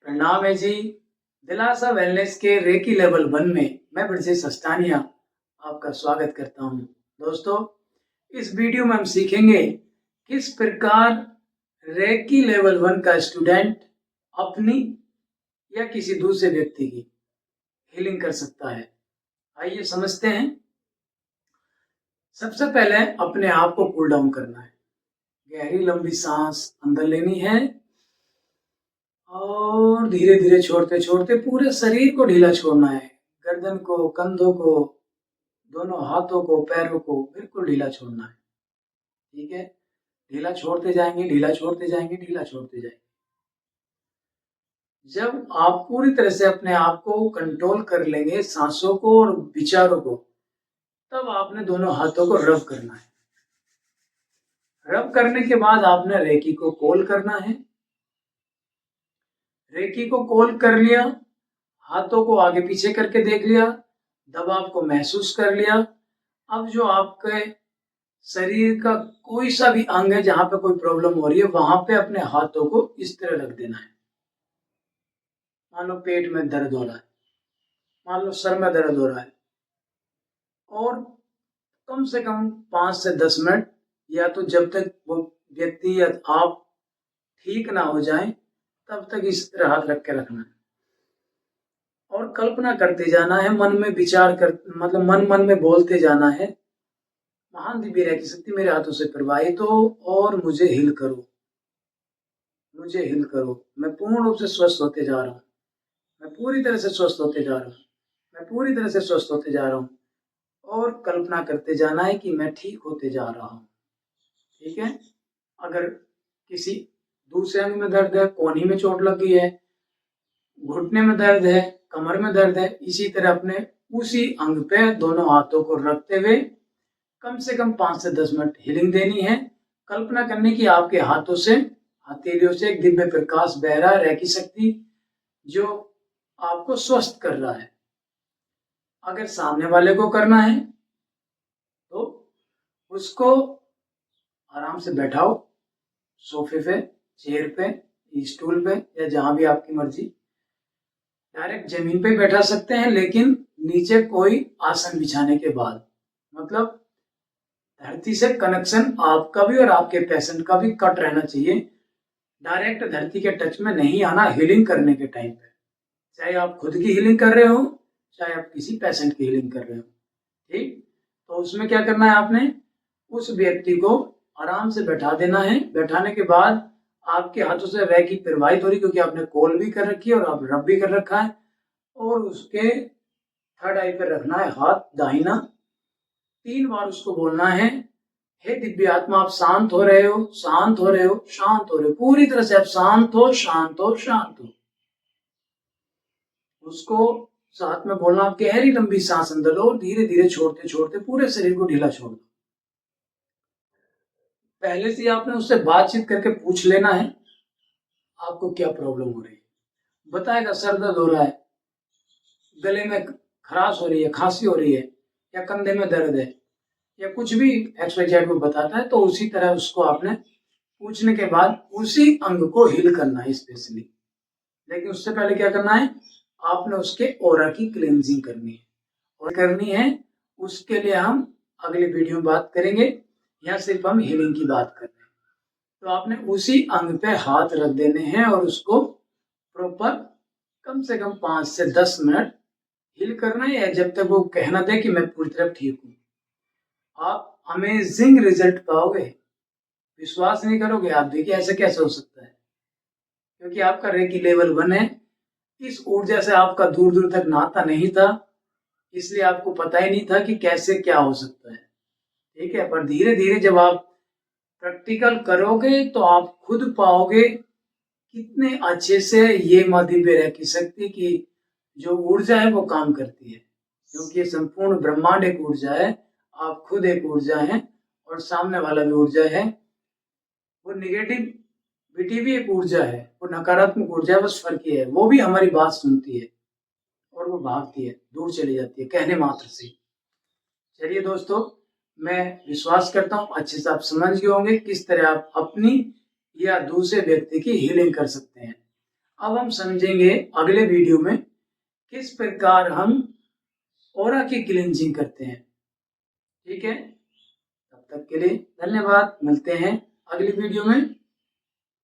प्रणाम है जी। दिलासा वेलनेस के रेकी लेवल 1 में मैं ब्रजेश अस्थानिया आपका स्वागत करता हूँ। दोस्तों, इस वीडियो में हम सीखेंगे किस प्रकार रेकी लेवल 1 का स्टूडेंट अपनी या किसी दूसरे व्यक्ति की हीलिंग कर सकता है। आइए समझते हैं। सबसे पहले अपने आप को कूल डाउन करना है। गहरी लंबी सांस अंदर लेनी है और धीरे धीरे छोड़ते छोड़ते पूरे शरीर को ढीला छोड़ना है। गर्दन को, कंधों को, दोनों हाथों को, पैरों को बिल्कुल ढीला छोड़ना है। ठीक है, ढीला छोड़ते जाएंगे, ढीला छोड़ते जाएंगे, ढीला छोड़ते जाएंगे। जब आप पूरी तरह से अपने आप को कंट्रोल कर लेंगे, सांसों को और विचारों को, तब आपने दोनों हाथों को रब करना है। रब करने के बाद आपने रेकी को कॉल करना है। रेकी को कॉल कर लिया, हाथों को आगे पीछे करके देख लिया, दबाव को महसूस कर लिया। अब जो आपके शरीर का कोई सा भी अंग है जहां पे कोई प्रॉब्लम हो रही है, वहां पे अपने हाथों को इस तरह रख देना है। मान लो पेट में दर्द हो रहा है, मान लो सर में दर्द हो रहा है, और कम से कम 5 से 10 मिनट, या तो जब तक वो व्यक्ति या आप ठीक ना हो जाए तब तक इस तरह हाथ रख के रखना है। और कल्पना करते जाना है, मन में विचार कर, मतलब मन मन में बोलते जाना है, महान दिव्य रेकी शक्ति मेरे हाथों से प्रवाहित हो और मुझे हील करो, मुझे हील करो। मैं पूर्ण रूप से स्वस्थ होते जा रहा हूँ, मैं पूरी तरह से स्वस्थ होते जा रहा हूँ, मैं पूरी तरह से स्वस्थ होते जा रहा हूँ। और कल्पना करते जाना है कि मैं ठीक होते जा रहा हूँ। ठीक है। अगर किसी दूसरे अंग में दर्द है, कोहनी में चोट लग गई है, घुटने में दर्द है, कमर में दर्द है, इसी तरह अपने उसी अंग पे दोनों हाथों को रखते हुए कम से कम 5 से 10 मिनट हीलिंग देनी है। कल्पना करने की आपके हाथों से, हथेलियों से एक दिव्य प्रकाश बह रहा है, रेकी शक्ति जो आपको स्वस्थ कर रहा है। अगर सामने वाले को करना है तो उसको आराम से बैठाओ, सोफे पे, चेयर पे, स्टूल पे, या जहां भी आपकी मर्जी। डायरेक्ट जमीन पे बैठा सकते हैं, लेकिन नीचे कोई आसन बिछाने के बाद, मतलब धरती से कनेक्शन आपका भी और आपके पेशेंट का भी कट रहना चाहिए। डायरेक्ट धरती के टच में नहीं आना हीलिंग करने के टाइम पे, चाहे आप खुद की हीलिंग कर रहे हो, चाहे आप किसी पेशेंट की हीलिंग कर रहे हो। ठीक, तो उसमें क्या करना है, आपने उस व्यक्ति को आराम से बैठा देना है। बैठाने के बाद आपके हाथों से रेकी प्रवाहित हो रही, क्योंकि आपने कॉल भी कर रखी है और आप रब भी कर रखा है। और उसके थर्ड आई पर रखना है हाथ दाहिना। 3 बार उसको बोलना है, हे दिव्य आत्मा, आप शांत हो रहे हो, शांत हो रहे हो, शांत हो रहे हो, पूरी तरह से आप शांत हो, शांत हो, शांत हो। उसको साथ में बोलना, आप गहरी लंबी सांस अंदर लो, धीरे धीरे छोड़ते छोड़ते पूरे शरीर को ढीला छोड़ दो। पहले से आपने उससे बातचीत करके पूछ लेना है आपको क्या प्रॉब्लम हो रही है। बताएगा सर दर्द हो रहा है, गले में खराश हो रही है, खांसी हो रही है, या कंधे में दर्द है, या कुछ भी XYZ को बताता है, तो उसी तरह उसको आपने पूछने के बाद उसी अंग को हील करना है स्पेशली। लेकिन उससे पहले क्या करना है, आपने उसके ऑरा की क्लींजिंग करनी है। और करनी है उसके लिए हम अगले वीडियो में बात करेंगे, यहाँ सिर्फ हम हीलिंग की बात कर रहे हैं। तो आपने उसी अंग पे हाथ रख देने हैं और उसको प्रॉपर कम से कम 5 से 10 मिनट हील करना है, जब तक वो कहना दे कि मैं पूरी तरह ठीक हूँ। आप अमेजिंग रिजल्ट पाओगे, विश्वास नहीं करोगे। आप देखिए ऐसा कैसे हो सकता है, क्योंकि आपका रेकी लेवल 1 है। इस ऊर्जा से आपका दूर दूर तक नाता नहीं था, इसलिए आपको पता ही नहीं था कि कैसे क्या हो सकता है। ठीक है, पर धीरे धीरे जब आप प्रैक्टिकल करोगे तो आप खुद पाओगे कितने अच्छे से ये दिव्य रेकी शक्ति की जो ऊर्जा है वो काम करती है। क्योंकि ये संपूर्ण ब्रह्मांड एक ऊर्जा है, आप खुद एक ऊर्जा है और सामने वाला भी ऊर्जा है। वो निगेटिविटी भी एक ऊर्जा है, वो नकारात्मक ऊर्जा है, बस फर्क ये है वो भी हमारी बात सुनती है और वो भागती है, दूर चली जाती है कहने मात्र से। चलिए दोस्तों, मैं विश्वास करता हूँ अच्छे से आप समझ गए होंगे किस तरह आप अपनी या दूसरे व्यक्ति की हीलिंग कर सकते हैं। अब हम समझेंगे अगले वीडियो में किस प्रकार हम ऑरा की क्लींजिंग करते हैं। ठीक है, तब तक के लिए धन्यवाद। मिलते हैं अगली वीडियो में।